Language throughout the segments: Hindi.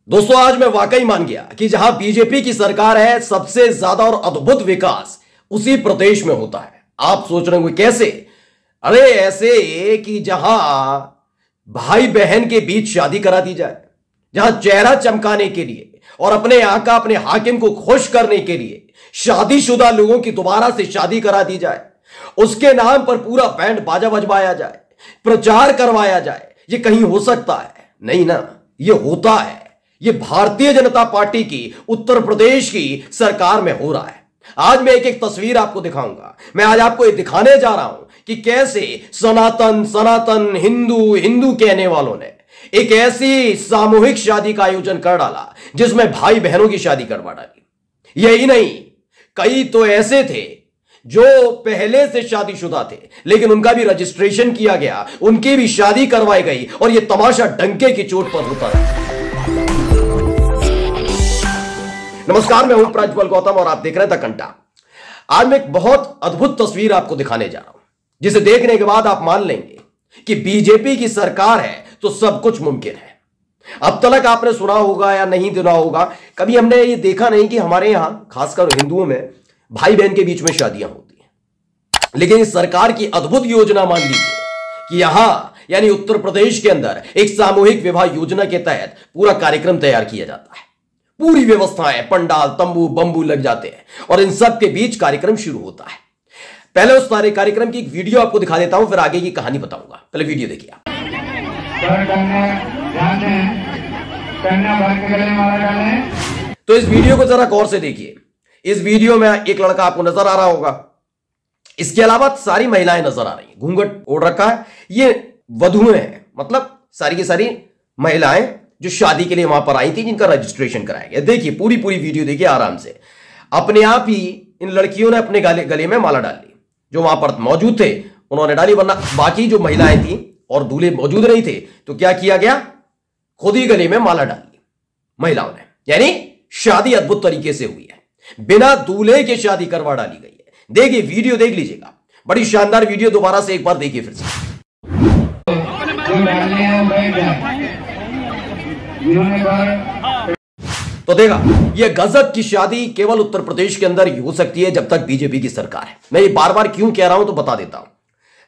दोस्तों आज मैं वाकई मान गया कि जहां बीजेपी की सरकार है सबसे ज्यादा और अद्भुत विकास उसी प्रदेश में होता है। आप सोच रहे होंगे कैसे? अरे ऐसे कि जहां भाई बहन के बीच शादी करा दी जाए, जहां चेहरा चमकाने के लिए और अपने आका अपने हाकिम को खुश करने के लिए शादीशुदा लोगों की दोबारा से शादी करा दी जाए, उसके नाम पर पूरा बैंड बाजा बजवाया जाए, प्रचार करवाया जाए। ये कहीं हो सकता है? नहीं ना, ये होता है। ये भारतीय जनता पार्टी की उत्तर प्रदेश की सरकार में हो रहा है। आज मैं एक एक तस्वीर आपको दिखाऊंगा। मैं आज आपको ये दिखाने जा रहा हूं कि कैसे सनातन सनातन हिंदू हिंदू कहने वालों ने एक ऐसी सामूहिक शादी का आयोजन कर डाला जिसमें भाई बहनों की शादी करवा डाली। यही नहीं, कई तो ऐसे थे जो पहले से शादीशुदा थे लेकिन उनका भी रजिस्ट्रेशन किया गया, उनकी भी शादी करवाई गई और यह तमाशा डंके की चोट पर होता रहा। नमस्कार, मैं हूं प्रज्वल गौतम और आप देख रहे हैं द कंटा। आज मैं एक बहुत अद्भुत तस्वीर आपको दिखाने जा रहा हूं जिसे देखने के बाद आप मान लेंगे कि बीजेपी की सरकार है तो सब कुछ मुमकिन है। अब तक आपने सुना होगा या नहीं सुना होगा, कभी हमने ये देखा नहीं कि हमारे यहां खासकर हिंदुओं में भाई बहन के बीच में शादियां होती हैं। लेकिन इस सरकार की अद्भुत योजना मान लीजिए कि यहां यानी उत्तर प्रदेश के अंदर एक सामूहिक विवाह योजना के तहत पूरा कार्यक्रम तैयार किया जाता है। पूरी व्यवस्थाएं, पंडाल, तंबू बंबू लग जाते हैं और इन सब के बीच कार्यक्रम शुरू होता है। पहले उस सारे कार्यक्रम की एक वीडियो आपको दिखा देता हूं, फिर आगे की कहानी बताऊंगा। पहले वीडियो देखिए आप। तो इस वीडियो को जरा गौर से देखिए। इस वीडियो में एक लड़का आपको नजर आ रहा होगा, इसके अलावा सारी महिलाएं नजर आ रही हैं, घूंघट ओढ़ रखा है। ये वधुएं हैं, मतलब सारी की सारी महिलाएं जो शादी के लिए वहां पर आई थी, जिनका रजिस्ट्रेशन कराया गया। देखिए पूरी वीडियो देखिए आराम से। अपने आप ही इन लड़कियों ने अपने गले में माला डाल ली। जो वहां पर मौजूद थे उन्होंने डाली, वरना बाकी जो महिलाएं थी और दूल्हे मौजूद नहीं थे तो क्या किया गया, खुद ही गले में माला डाल ली महिलाओं ने। यानी शादी अद्भुत तरीके से हुई है, बिना दूल्हे के शादी करवा डाली गई है। देखिए वीडियो देख लीजिएगा, बड़ी शानदार वीडियो, दोबारा से एक बार देखिए फिर से। तो देखा, यह गजब की शादी केवल उत्तर प्रदेश के अंदर ही हो सकती है जब तक बीजेपी की सरकार है। मैं ये बार बार क्यों कह रहा हूं तो बता देता हूं।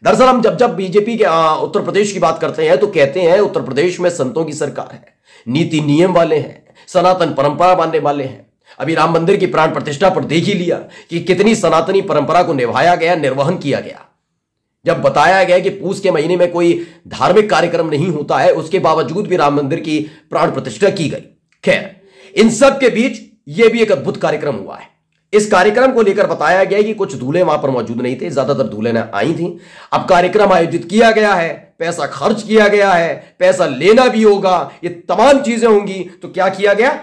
दरअसल हम जब बीजेपी के उत्तर प्रदेश की बात करते हैं तो कहते हैं उत्तर प्रदेश में संतों की सरकार है, नीति नियम वाले हैं, सनातन परंपरा मानने वाले हैं। अभी राम मंदिर की प्राण प्रतिष्ठा पर देख ही लिया कि कितनी सनातनी परंपरा को निभाया गया, निर्वहन किया गया। जब बताया गया कि पूस के महीने में कोई धार्मिक कार्यक्रम नहीं होता है, उसके बावजूद भी राम मंदिर की प्राण प्रतिष्ठा की गई। खैर, इन सब के बीच यह भी एक अद्भुत कार्यक्रम हुआ है। इस कार्यक्रम को लेकर बताया गया कि कुछ दूल्हे वहां पर मौजूद नहीं थे, ज्यादातर दूल्हे ने आई थी। अब कार्यक्रम आयोजित किया गया है, पैसा खर्च किया गया है, पैसा लेना भी होगा, ये तमाम चीजें होंगी। तो क्या किया गया,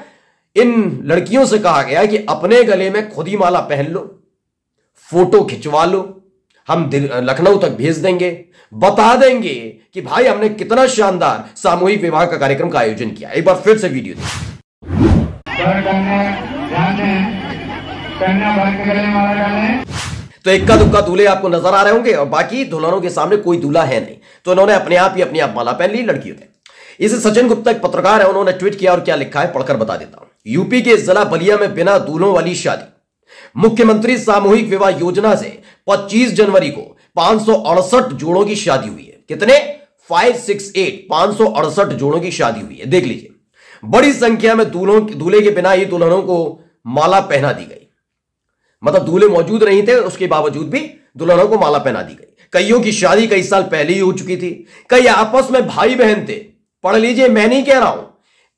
इन लड़कियों से कहा गया कि अपने गले में खुद ही माला पहन लो, फोटो खिंचवा लो, हम लखनऊ तक भेज देंगे, बता देंगे कि भाई हमने कितना शानदार सामूहिक विवाह का कार्यक्रम का आयोजन किया। एक बार फिर से वीडियो देखिए। तो इक्का दुक्का दूल्हे आपको नजर आ रहे होंगे और बाकी दुल्हनों के सामने कोई दूल्हा है नहीं, तो इन्होंने अपने आप माला पहन ली लड़कियों ने। इसे सचिन गुप्ता एक पत्रकार है, उन्होंने ट्वीट किया और क्या लिखा है पढ़कर बता देता हूं। यूपी के जिला बलिया में बिना दूल्हों वाली शादी, मुख्यमंत्री सामूहिक विवाह योजना से 25 जनवरी को 568 जोड़ों की शादी हुई है। कितने? 568 जोड़ों की शादी हुई है। देख लीजिए, बड़ी संख्या में दूल्हे के बिना ही दुल्हनों को माला पहना दी गई। मतलब दूल्हे मौजूद नहीं थे, उसके बावजूद भी दुल्हनों को माला पहना दी गई। कईयों की शादी कई साल पहले ही हो चुकी थी, कई आपस में भाई बहन थे। पढ़ लीजिए, मैं नहीं कह रहा हूं,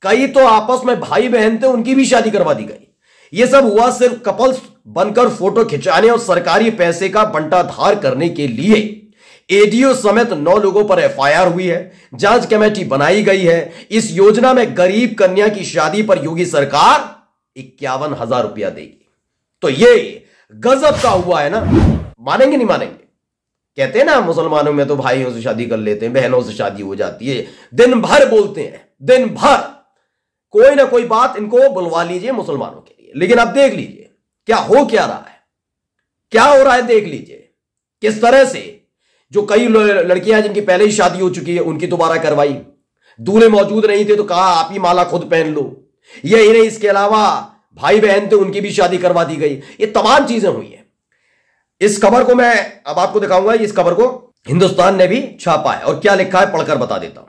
कई तो आपस में भाई बहन थे, उनकी भी शादी करवा दी गई। यह सब हुआ सिर्फ कपल्स बनकर फोटो खिंचाने और सरकारी पैसे का बंटाधार करने के लिए। एडीओ समेत 9 लोगों पर एफआईआर हुई है, जांच कमेटी बनाई गई है। इस योजना में गरीब कन्या की शादी पर योगी सरकार 51,000 रुपया देगी। तो ये गजब का हुआ है ना, मानेंगे नहीं मानेंगे? कहते हैं ना मुसलमानों में तो भाइयों से शादी कर लेते हैं, बहनों से शादी हो जाती है, दिन भर बोलते हैं, दिन भर कोई ना कोई बात इनको बुलवा लीजिए मुसलमानों के लिए। लेकिन अब देख लीजिए क्या रहा है, क्या हो रहा है, देख लीजिए किस तरह से जो कई लड़कियां जिनकी पहले ही शादी हो चुकी है उनकी दोबारा करवाई। दूल्हे मौजूद नहीं थे तो कहा आप ही माला खुद पहन लो, यही नहीं, इसके अलावा भाई बहन थे उनकी भी शादी करवा दी गई। ये तमाम चीजें हुई हैं। इस खबर को मैं अब आपको दिखाऊंगा। इस खबर को हिंदुस्तान ने भी छापा है और क्या लिखा है पढ़कर बता देता हूं।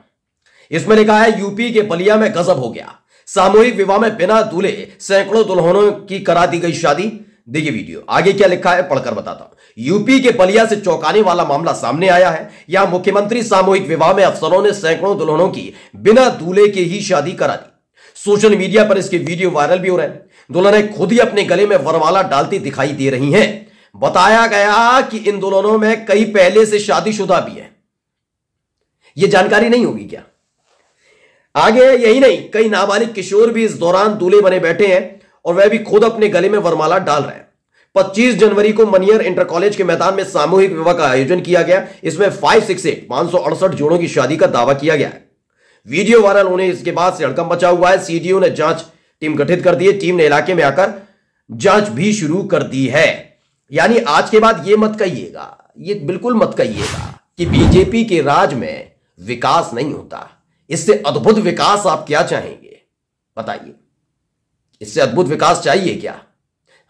इसमें लिखा है यूपी के बलिया में गजब हो गया, सामूहिक विवाह में बिना दूल्हे सैकड़ों दुल्हनों की करा दी गई शादी। देखिए वीडियो, आगे क्या लिखा है पढ़कर बताता हूं। यूपी के बलिया से चौंकाने वाला मामला सामने आया है। यहां मुख्यमंत्री सामूहिक विवाह में अफसरों ने सैकड़ों दुल्हनों की बिना दूल्हे के ही शादी करा दी। सोशल मीडिया पर इसके वीडियो वायरल भी हो रहे हैं। दुल्हनें खुद ही अपने गले में वरमाला डालती दिखाई दे रही हैं। बताया गया कि इन दुल्हनों में कई पहले से शादीशुदा भी हैं। यह जानकारी नहीं होगी क्या? आगे यही नहीं, कई नाबालिग किशोर भी इस दौरान दूल्हे बने बैठे हैं और वह भी खुद अपने गले में वरमाला डाल रहे हैं। 25 जनवरी को मनियर इंटर कॉलेज के मैदान में सामूहिक विवाह का आयोजन किया गया। इसमें 568 जोड़ों की शादी का दावा किया गया है। वीडियो वायरल होने इसके बाद से हड़कंप मचा हुआ है। सीडीओ ने जांच टीम गठित कर दी है। टीम ने इलाके में आकर जांच भी शुरू कर दी है। यानी आज के बाद यह मत कहिएगा, यह बिल्कुल मत कहिएगा कि बीजेपी के राज में विकास नहीं होता। इससे अद्भुत विकास आप क्या चाहेंगे बताइए? इससे अद्भुत विकास चाहिए क्या?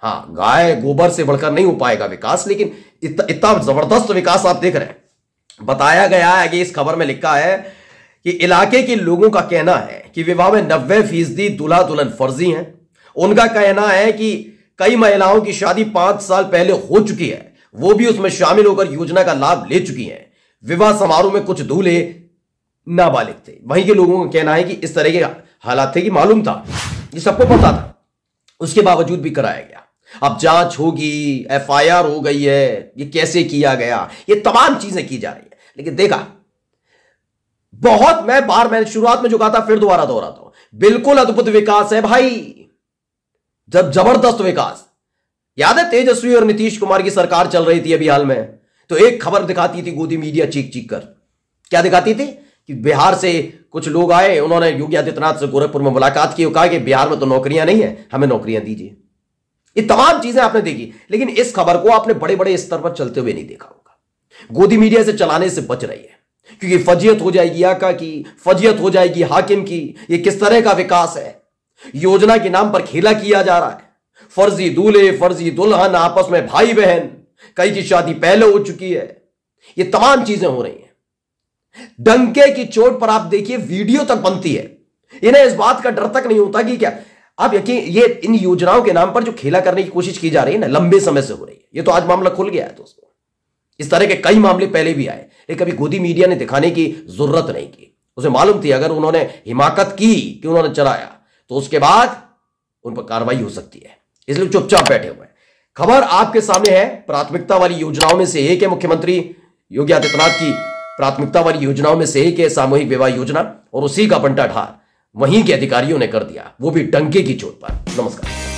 हां, गाय गोबर से बढ़कर नहीं हो पाएगा विकास, लेकिन इतना जबरदस्त विकास आप देख रहे हैं। बताया गया है कि इस खबर में लिखा है कि इलाके के लोगों का कहना है कि विवाह में 90% दूल्हा दुल्हन फर्जी हैं। उनका कहना है कि कई महिलाओं की शादी 5 साल पहले हो चुकी है, वो भी उसमें शामिल होकर योजना का लाभ ले चुकी हैं। विवाह समारोह में कुछ दूल्हे नाबालिग थे। वहीं के लोगों का कहना है कि इस तरह के हालात थे कि मालूम था, ये सबको पता था, उसके बावजूद भी कराया गया। अब जांच होगी, एफआईआर हो गई है, ये कैसे किया गया, ये तमाम चीजें की जा रही है। लेकिन देखा बहुत, मैंने शुरुआत में जो कहा था फिर दोबारा दोहराता हूं, बिल्कुल अद्भुत विकास है भाई, जब जबरदस्त विकास। याद है तेजस्वी और नीतीश कुमार की सरकार चल रही थी अभी हाल में, तो एक खबर दिखाती थी गोदी मीडिया चीख चीख कर। क्या दिखाती थी कि बिहार से कुछ लोग आए, उन्होंने योगी आदित्यनाथ से गोरखपुर में मुलाकात की और कहा कि बिहार में तो नौकरियां नहीं है, हमें नौकरियां दीजिए। ये तमाम चीजें आपने देखी, लेकिन इस खबर को आपने बड़े बड़े स्तर पर चलते हुए नहीं देखा होगा। गोदी मीडिया से चलाने से बच रही है, क्योंकि फजीयत हो जाएगी आका की, फजीयत हो जाएगी हाकिम की। ये किस तरह का विकास है? योजना के नाम पर खेला किया जा रहा है। फर्जी दूल्हे, फर्जी दुल्हन, आपस में भाई बहन, कई की शादी पहले हो चुकी है। ये तमाम चीजें हो रही हैं। डंके की चोट पर आप देखिए वीडियो तक बनती है। इन्हें इस बात का डर तक नहीं होता कि क्या, आप यकीन, ये इन योजनाओं के नाम पर जो खेला करने की कोशिश की जा रही है ना, लंबे समय से हो रही है। ये तो आज मामला खुल गया है दोस्तों। इस तरह के कई मामले पहले भी आए, लेकिन कभी गोदी मीडिया ने दिखाने की जरूरत नहीं की। उसे मालूम थी अगर उन्होंने हिमाकत की कि उन्होंने चलाया तो उसके बाद उन पर कार्रवाई हो सकती है, इसलिए चुपचाप बैठे हुए हैं। खबर आपके सामने है। प्राथमिकता वाली योजनाओं में से एक है मुख्यमंत्री योगी आदित्यनाथ की प्राथमिकता वाली योजनाओं में से एक है सामूहिक विवाह योजना, और उसी का बंटाढार वहीं के अधिकारियों ने कर दिया, वो भी डंके की चोट पर। नमस्कार।